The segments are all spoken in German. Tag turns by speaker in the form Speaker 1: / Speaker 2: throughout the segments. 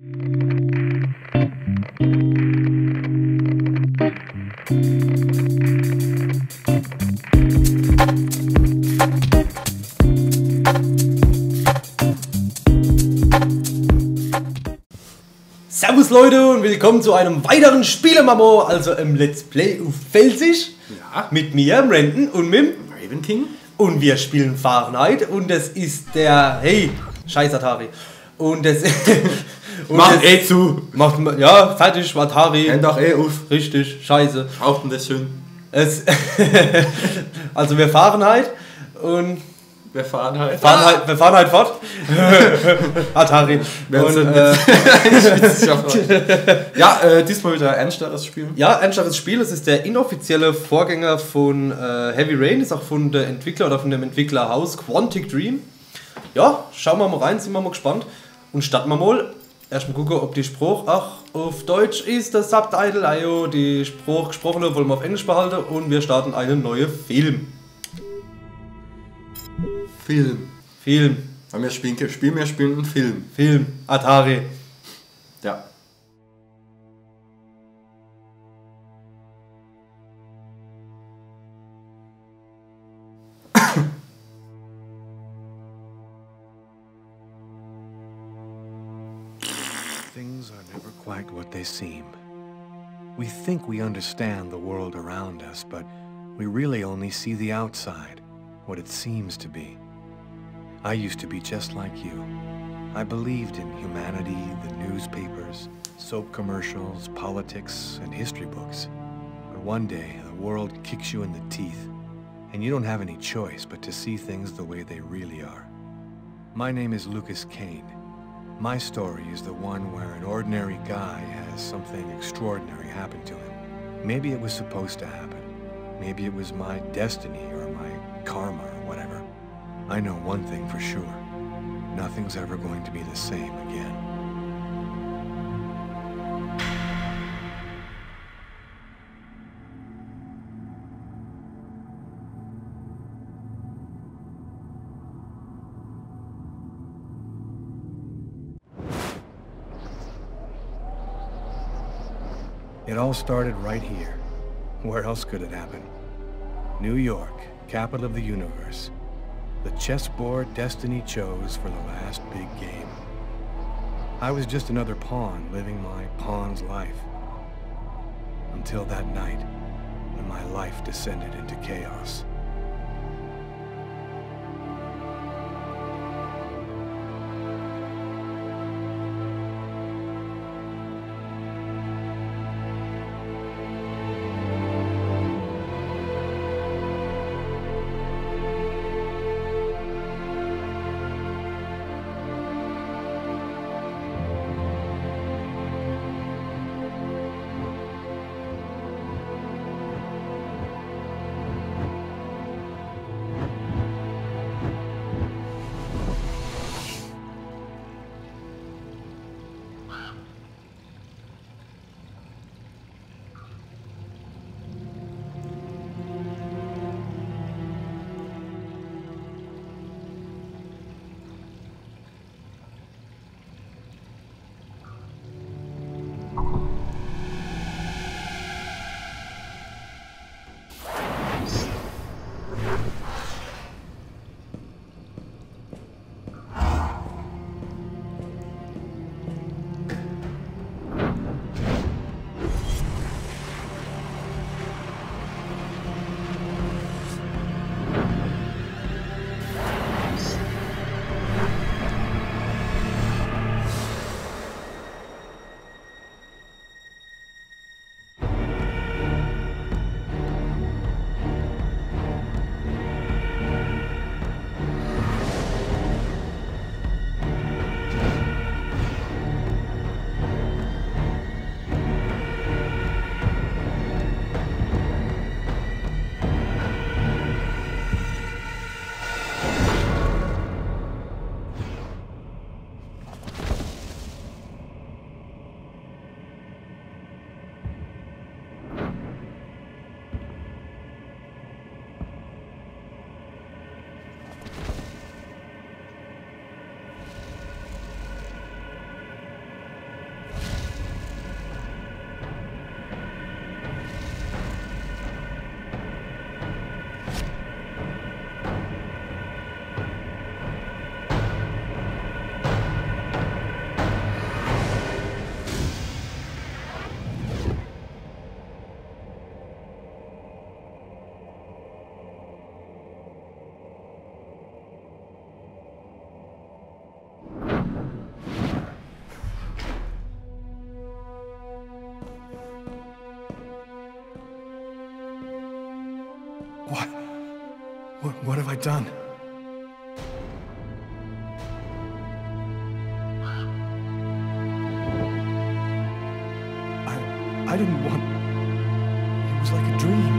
Speaker 1: Servus Leute und willkommen zu einem weiteren Spielemamo, also im Let's Play auf Pfälzisch.
Speaker 2: Ja.
Speaker 1: Mit mir, Brandon, und mit
Speaker 2: Raven King.
Speaker 1: Und wir spielen Fahrenheit und das ist der, hey, scheiß Atari. Und das
Speaker 2: Macht eh zu.
Speaker 1: Ja, fertig, Atari.
Speaker 2: Hängt doch eh auf.
Speaker 1: Richtig, scheiße.
Speaker 2: Braucht denn das schön?
Speaker 1: Also wir fahren halt und...
Speaker 2: Wir fahren halt.
Speaker 1: Wir fahren halt fort. Atari.
Speaker 2: Diesmal wieder ein ernsteres Spiel.
Speaker 1: Ja, ernsteres Spiel. Es ist der inoffizielle Vorgänger von Heavy Rain. Ist auch von der Entwickler oder von dem Entwicklerhaus Quantic Dream. Ja, schauen wir mal rein, sind wir mal gespannt. Und starten wir mal. Erstmal gucken, ob die Spruch auf Deutsch ist, das Subtitle. Also die Spruch gesprochene wollen wir auf Englisch behalten. Und wir starten einen neuen Film. Film.
Speaker 2: Weil wir spielen einen Film.
Speaker 1: Film. Atari.
Speaker 2: Ja.
Speaker 3: Things are never quite what they seem. We think we understand the world around us, but we really only see the outside, what it seems to be. I used to be just like you. I believed in humanity, the newspapers, soap commercials, politics, and history books. But one day, the world kicks you in the teeth, and you don't have any choice but to see things the way they really are. My name is Lucas Kane. My story is the one where an ordinary guy has something extraordinary happen to him. Maybe it was supposed to happen. Maybe it was my destiny or my karma or whatever. I know one thing for sure. Nothing's ever going to be the same again. It all started right here. Where else could it happen? New York, capital of the universe. The chessboard destiny chose for the last big game. I was just another pawn living my pawn's life. Until that night, when my life descended into chaos. What? What have I done? I didn't want... It was like a dream.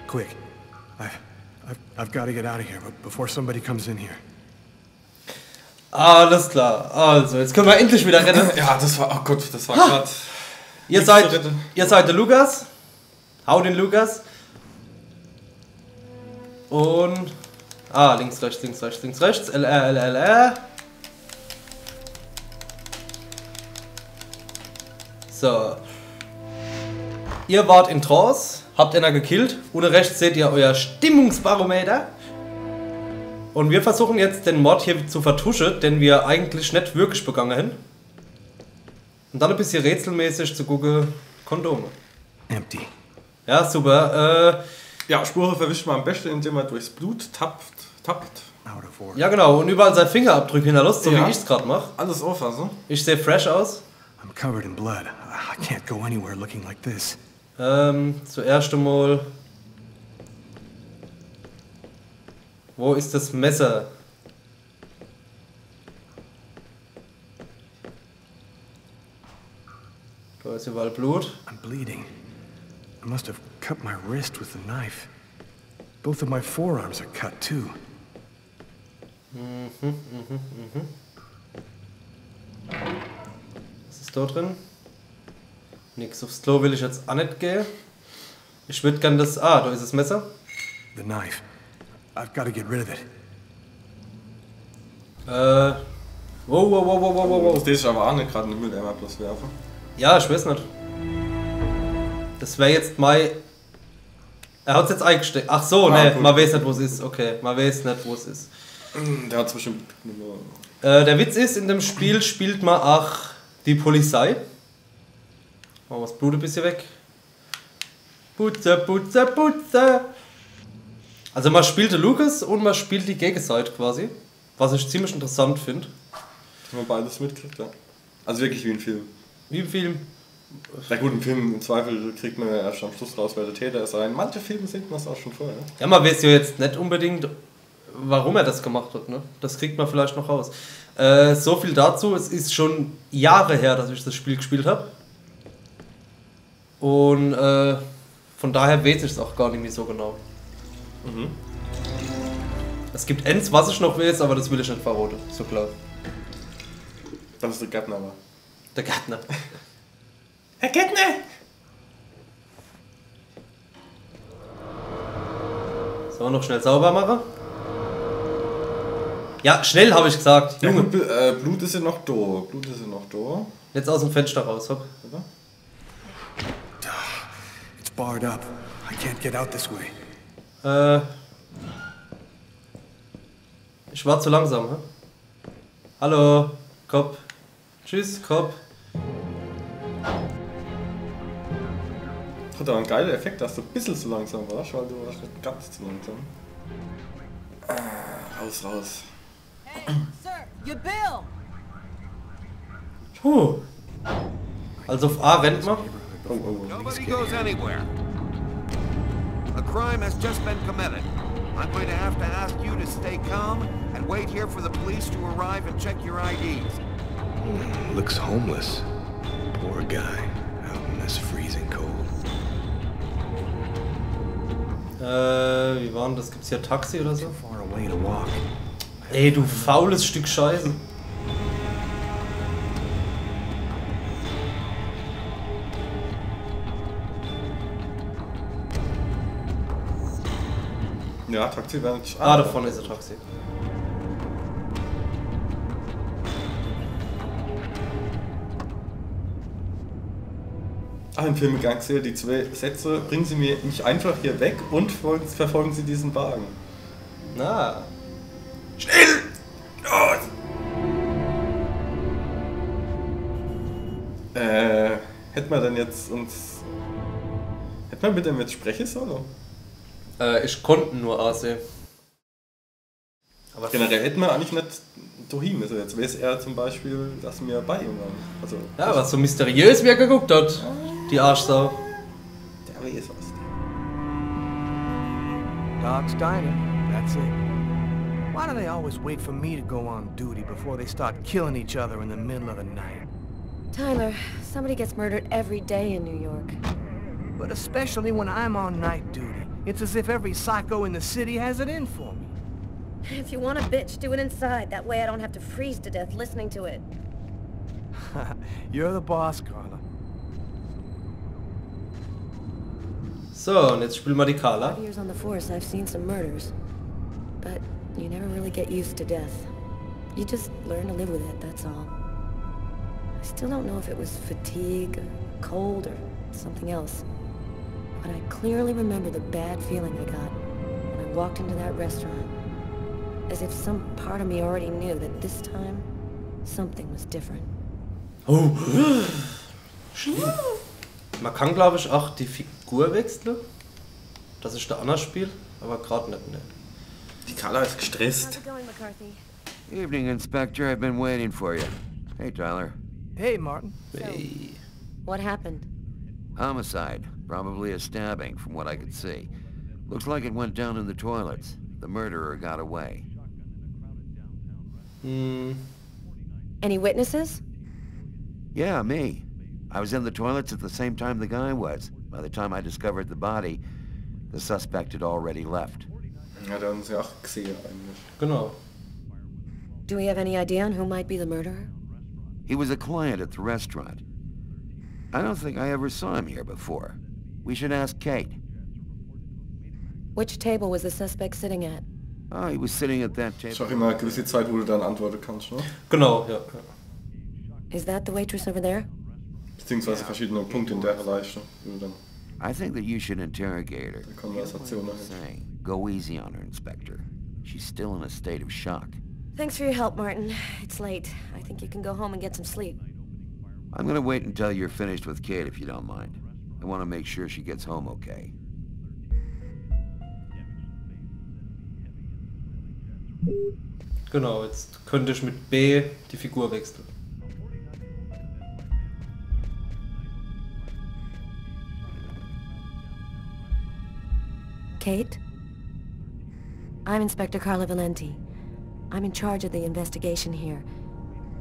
Speaker 3: Quick. I've got to get out of here, but before somebody comes in here.
Speaker 1: Alles klar. Also, jetzt können wir endlich wieder rennen.
Speaker 2: Ja, das war... Oh Gott, das war gerade...
Speaker 1: Ihr seid der Lukas. Hau den Lukas. Und... links, rechts, links, rechts, links, rechts. LR, LR, LR. So. Ihr wart in Trance, habt einer gekillt. Unten rechts seht ihr euer Stimmungsbarometer. Und wir versuchen jetzt den Mord hier zu vertuschen, den wir eigentlich nicht wirklich begangen haben. Und dann ein bisschen rätselmäßig zu gucken, Kondome.
Speaker 3: Empty.
Speaker 1: Ja, super.
Speaker 2: Ja, Spuren verwischt man am besten, indem man durchs Blut tappt.
Speaker 3: Out of order.
Speaker 1: Ja genau, und überall sein Fingerabdruck hinterlässt, so
Speaker 2: Ja.
Speaker 1: wie ich es gerade mache.
Speaker 2: Alles auffassen.
Speaker 1: Ich sehe fresh aus.
Speaker 3: I'm covered in blood. I can't go anywhere looking like this.
Speaker 1: Zuerst einmal... Wo ist das Messer? Da ist überall Blut.
Speaker 3: I'm bleeding. I must have cut my wrist with the knife. Both of my forearms are cut too.
Speaker 1: Was ist da drin? Nix. Aufs Klo will ich jetzt auch nicht gehen. Ich würde gerne das... da ist das Messer.
Speaker 3: The knife. I've got to get rid of it.
Speaker 1: Wow.
Speaker 2: Das ist aber auch nicht gerade in den Mülleimer bloß werfen.
Speaker 1: Ja, ich weiß nicht. Das wäre jetzt mein... Er hat es jetzt eingesteckt. Ach so, ne,
Speaker 2: gut.
Speaker 1: man weiß nicht, wo es ist. Okay, man weiß nicht, wo es ist.
Speaker 2: Der hat bestimmt...
Speaker 1: Der Witz ist, in dem Spiel spielt man auch die Polizei. Machen wir das Blut ein bisschen weg. Putze. Also man spielt den Lucas und man spielt die Gegenseite quasi. Was ich ziemlich interessant finde.
Speaker 2: Wenn man beides mitkriegt, ja. Also wirklich wie ein Film.
Speaker 1: Wie viel?
Speaker 2: Na gut, im Film im Zweifel kriegt man ja erst am Schluss raus, wer der Täter ist. Aber in manchen Filmen sieht man es auch schon vorher.
Speaker 1: Ja, man weiß ja jetzt nicht unbedingt, warum er das gemacht hat. Ne? Das kriegt man vielleicht noch raus. So viel dazu. Es ist schon Jahre her, dass ich das Spiel gespielt habe. Und von daher weiß ich es auch gar nicht mehr so genau. Es gibt eins, was ich noch weiß, aber das will ich nicht verraten. So klar.
Speaker 2: Das ist der Gärtner aber.
Speaker 1: Der Gärtner.
Speaker 2: Herr Gärtner!
Speaker 1: So, noch schnell sauber machen. Ja, schnell habe ich gesagt.
Speaker 2: Ja,
Speaker 1: Junge,
Speaker 2: gut, Blut ist ja noch da.
Speaker 1: jetzt aus dem Fenster raus. Hopp.
Speaker 2: Oder?
Speaker 3: It's barred up. I can't get out this way.
Speaker 1: Ich war zu langsam, hä? Hallo, Kopf. Tschüss, Kopf.
Speaker 2: Hat aber einen geilen Effekt, dass du ein bisschen zu langsam warst, weil du warst nicht ganz zu langsam. Raus.
Speaker 4: Hey, sir, your bill.
Speaker 1: Puh. Also auf A rennt man.
Speaker 5: Nobody goes anywhere. A crime has just been committed. I'm going to ask you to stay calm and wait here for the police to arrive and check your IDs.
Speaker 3: Looks homeless. Poor guy. Out in this freezing cold.
Speaker 1: Wie war denn das? Gibt's hier Taxi oder so?
Speaker 3: Far away to walk.
Speaker 1: Ey, du faules Stück Scheiße.
Speaker 2: Ja, Taxi wäre nicht.
Speaker 1: Da vorne ist ein Taxi.
Speaker 2: Im Film Gangster, die zwei Sätze, bringen Sie mir nicht einfach hier weg und verfolgen Sie diesen Wagen.
Speaker 1: Na.
Speaker 2: Schnell! Los! Hätten wir denn jetzt uns... Hätten wir mit dem jetzt sprechen sollen?
Speaker 1: Ich konnte nur A sehen.
Speaker 2: Aber generell hätten wir eigentlich nicht dahin müssen. Jetzt weiß er zum Beispiel, dass wir bei ihm waren. Also,
Speaker 1: Ja, was so mysteriös wie er geguckt hat. Die Arschsau.
Speaker 2: der weiß was.
Speaker 6: Dog's Diner, that's it. Why do they always wait for me to go on duty before they start killing each other in the middle of the night?
Speaker 7: Tyler, somebody gets murdered every day in New York.
Speaker 6: But especially when I'm on night duty. It's as if every psycho in the city has it in for me.
Speaker 7: If you want a bitch, do it inside. That way I don't have to freeze to death listening to it.
Speaker 6: You're the boss, Carla.
Speaker 1: So, und jetzt spielen wir die Carla.
Speaker 7: 5 years on the force, I've seen some murders. But you never really get used to death. You just learn to live with it, that's all. I still don't know if it was fatigue, or cold, or something else. But I clearly remember the bad feeling I got when I walked into that restaurant. As if some part of me already knew that this time, something was different.
Speaker 1: Oh. Man kann, glaube ich, auch die Figur wechseln. Das ist der andere Spiel, aber gerade nicht. Ne.
Speaker 2: Die Carla ist
Speaker 7: How's
Speaker 2: gestresst.
Speaker 7: it going, McCarthy?
Speaker 5: Evening, Inspector. I've been waiting for you. Hey, Tyler.
Speaker 6: Hey, Martin.
Speaker 1: Hey.
Speaker 7: What happened?
Speaker 5: Homicide. Probably a stabbing, from what I could see. Looks like it went down in the toilets. The murderer got away.
Speaker 7: Any witnesses?
Speaker 5: Yeah, me. I was in the toilets at the same time the guy was. By the time I discovered the body, the suspect had already left.
Speaker 2: Ja, da haben sie auch gesehen eigentlich.
Speaker 1: Genau.
Speaker 7: Do we have any idea on who might be the murderer?
Speaker 5: He was a client at the restaurant. I don't think I ever saw him here before. We should ask Kate.
Speaker 7: Which table was the suspect sitting at?
Speaker 5: Oh, he was sitting at that
Speaker 2: Ist
Speaker 5: table.
Speaker 2: auch immer eine gewisse Zeit, wo du dann antworten kannst, ne?
Speaker 1: Genau, ja.
Speaker 7: Is that the waitress over there?
Speaker 2: Beziehungsweise verschiedene Punkte in der Leiste, wo du dann
Speaker 5: I think that you should interrogate her.
Speaker 2: die Konversation nachher.
Speaker 5: Say, go easy on her, Inspector. She's still in a state of shock.
Speaker 7: Thanks for your help, Martin. It's late. I think you can go home and get some sleep.
Speaker 5: I'm gonna wait until you're finished with Kate, if you don't mind. I want to make sure she gets home okay.
Speaker 1: Genau, jetzt könnte ich mit B die Figur wechseln.
Speaker 7: Kate? I'm Inspector Carla Valenti. I'm in charge of the investigation here.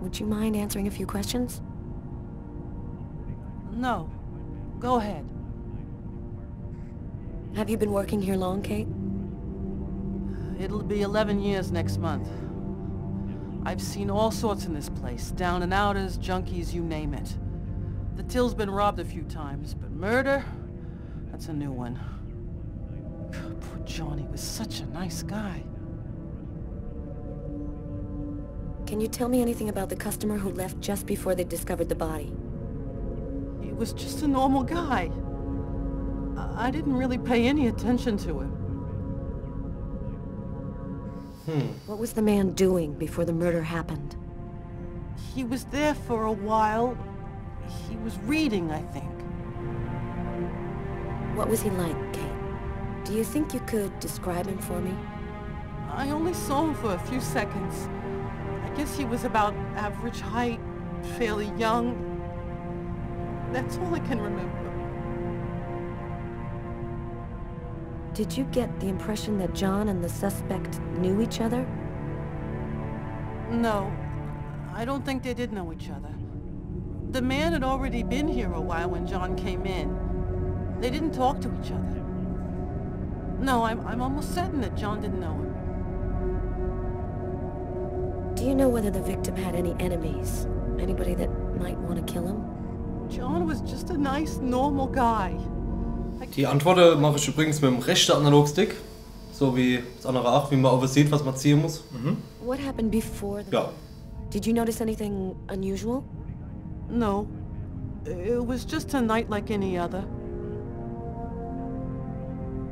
Speaker 7: Would you mind answering a few questions?
Speaker 4: No. Go ahead.
Speaker 7: Have you been working here long, Kate?
Speaker 4: It'll be 11 years next month. I've seen all sorts in this place. Down and outers, junkies, you name it. The till's been robbed a few times, but murder? That's a new one. Poor Johnny was such a nice guy.
Speaker 7: Can you tell me anything about the customer who left just before they discovered the body?
Speaker 4: He was just a normal guy. I didn't really pay any attention to him.
Speaker 7: What was the man doing before the murder happened?
Speaker 4: He was there for a while. He was reading, I think.
Speaker 7: What was he like, Kate? Do you think you could describe him for me?
Speaker 4: I only saw him for a few seconds. I guess he was about average height, fairly young. That's all I can remember.
Speaker 7: Did you get the impression that John and the suspect knew each other?
Speaker 4: No, I don't think they did know each other. The man had already been here a while when John came in. They didn't talk to each other. No, I'm almost certain that John didn't know him.
Speaker 7: Do you know whether the victim had any enemies? Anybody that might want to kill him?
Speaker 4: John was just a nice, normal guy.
Speaker 1: Die Antworten mache ich übrigens mit dem rechten Analogstick. So wie das andere auch, wie man auch sieht, was man ziehen muss.
Speaker 7: What happened before the...
Speaker 1: Ja.
Speaker 7: Did you notice anything unusual?
Speaker 4: No, it was just a night like any other.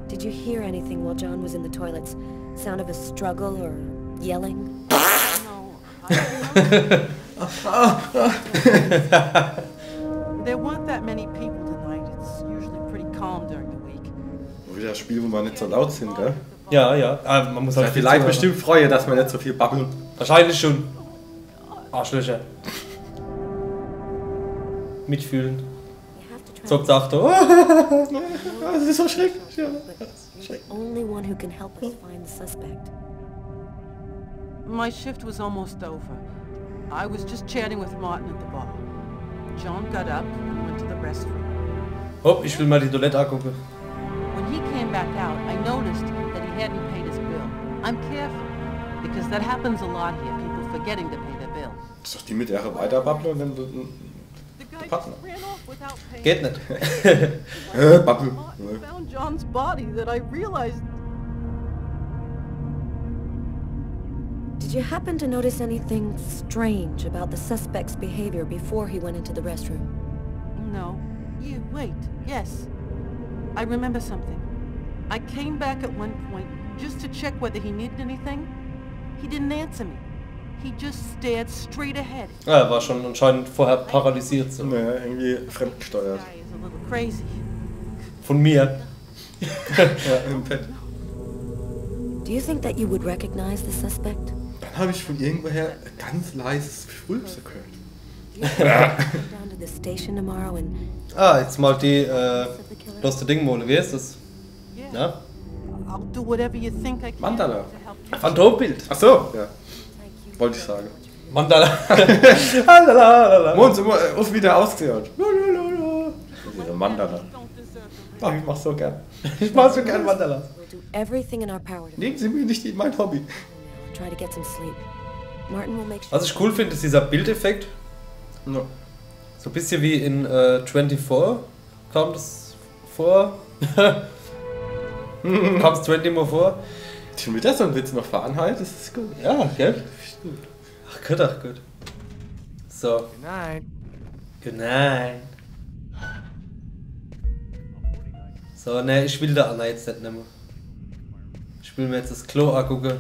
Speaker 7: Did you hear anything while John was in the toilets? Sound of a struggle or yelling?
Speaker 4: No, I don't. There weren't that many people tonight. It's usually pretty calm during the week.
Speaker 2: Wieder ein Spiel, wo wir nicht so laut sind, gell?
Speaker 1: Ja, ja. Man muss halt
Speaker 2: Die Leute bestimmt freuen, dass wir nicht so viel babbeln.
Speaker 1: Wahrscheinlich schon. Arschlöcher. Mitfühlen. Sagt Achtung.
Speaker 2: Das ist so schrecklich. Ja.
Speaker 7: You're the only one who can help us find the suspect.
Speaker 4: My shift was almost over. I was just chatting with Martin at the bar. John got up and went to the restroom.
Speaker 1: Hopp, ich will mal die Toilette angucken.
Speaker 4: When he came back out, I noticed that he hadn't paid his bill. I'm careful, because that happens a lot here, people forgetting to pay their bill.
Speaker 2: Ist doch die mit der weiter babbeln, wenn du...
Speaker 4: The guy
Speaker 2: Partner.
Speaker 4: just ran off without paying.
Speaker 1: Geht nicht.
Speaker 2: Babbel.
Speaker 4: Martin found John's body that I realized.
Speaker 7: Did you happen to notice anything strange about the suspect's behavior before he went into the restroom?
Speaker 4: No. You, wait, yes. I remember something. I came back at one point just to check whether he needed anything. He didn't answer me. He just stared straight ahead.
Speaker 1: Ja, er war schon anscheinend vorher paralysiert. So.
Speaker 2: Ja, irgendwie fremdgesteuert.
Speaker 4: Guy is a little crazy.
Speaker 1: Von mir.
Speaker 2: Ja, im Bett.
Speaker 7: Do you think that you would recognize the suspect?
Speaker 2: Dann habe ich von irgendwoher ein ganz leises Schwulpse gehört.
Speaker 7: Down to the station tomorrow and
Speaker 1: Jetzt mal die Lost Dingmole. Wie ist das? Ja?
Speaker 4: I'll do whatever you think I can
Speaker 2: Mandala.
Speaker 4: to help you.
Speaker 1: Phantombild.
Speaker 2: Ach so, ja. Wollte ich sagen.
Speaker 1: Mandala. Lalalala.
Speaker 2: Mons, immer auf wieder ausgesehen. Diese Mandala. Ach, ich mach's so gern.
Speaker 1: Ich mach so gern Mandala.
Speaker 7: we'll do everything in our power to
Speaker 2: Nehmen Sie mir nicht mein Hobby.
Speaker 7: try to get some sleep. Martin will make sure.
Speaker 1: Was ich cool finde, ist dieser Bildeffekt.
Speaker 2: Ja.
Speaker 1: So ein bisschen wie in 24 kam das vor. Kam es 20 Mal vor.
Speaker 2: Schon wieder so ein Witz noch Fahrenheit, das ist gut.
Speaker 1: Ja, gell? Ach gut, ach gut. So,
Speaker 6: Good night.
Speaker 1: good night. So, ne, ich will da Anna jetzt nicht mehr. Ich will mir jetzt das Klo angucken.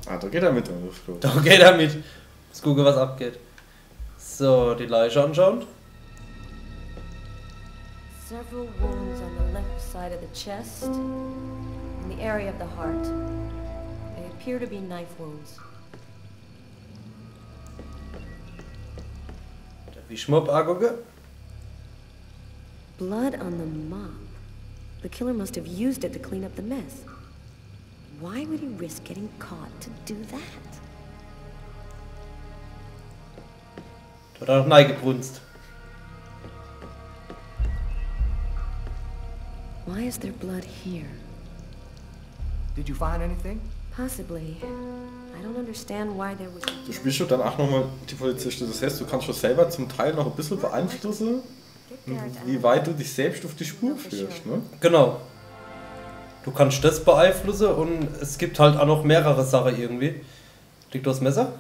Speaker 2: Ah, da geht er mit auf Klo.
Speaker 1: Da geht er mit. Muss gucken, was abgeht. So, die Leiche anschauen.
Speaker 7: Several wounds on the left side of the chest and the area of the heart. They appear to be knife wounds.
Speaker 1: Der Wischmopp angucken.
Speaker 7: Blood on the mop. The killer must have used it to clean up the mess. Why would he risk getting caught to do that?
Speaker 1: Da hat er noch neigebrunst.
Speaker 7: Why is there blood here?
Speaker 6: Did you find anything?
Speaker 7: Possibly. I don't understand why there was...
Speaker 2: Du spielst schon dann auch nochmal die Polizistin. Das heißt, du kannst schon selber zum Teil noch ein bisschen beeinflussen, wie weit du dich selbst auf die Spur führst, ne?
Speaker 1: Genau. Du kannst das beeinflussen und es gibt halt auch noch mehrere Sachen irgendwie. Liegt das Messer?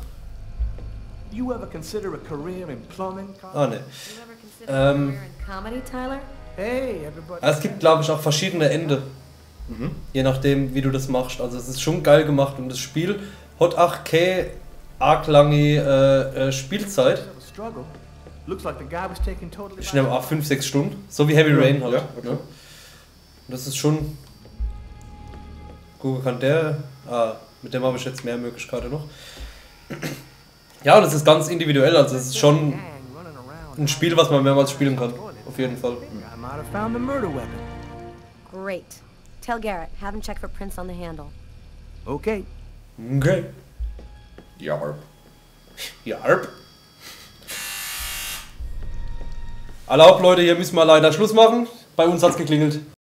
Speaker 6: You ever consider a career in plumbing?
Speaker 1: Ah, ne.
Speaker 7: You ever consider a career in comedy, Tyler?
Speaker 6: Hey, everybody.
Speaker 1: Es gibt, glaube ich, auch verschiedene Ende. Je nachdem, wie du das machst. Also es ist schon geil gemacht und das Spiel hat auch keine arg lange Spielzeit.
Speaker 6: Struggle. Looks like the guy was taken totally.
Speaker 1: Ich nehme auch 5-6 Stunden. So wie Heavy Rain halt.
Speaker 2: Ja, okay.
Speaker 1: Ne? Und das ist schon... Gucken kann der... mit dem habe ich jetzt mehr Möglichkeiten noch. Ja, und es ist ganz individuell. Also es ist schon ein Spiel, was man mehrmals spielen kann. Auf jeden Fall.
Speaker 6: I might have found the murder weapon.
Speaker 7: Great. Tell Garrett, have him check for prints on the handle.
Speaker 6: Okay.
Speaker 1: Okay.
Speaker 2: Ja.
Speaker 1: Jarp. Erlaubt, Leute, hier müssen wir leider Schluss machen. Bei uns hat's geklingelt.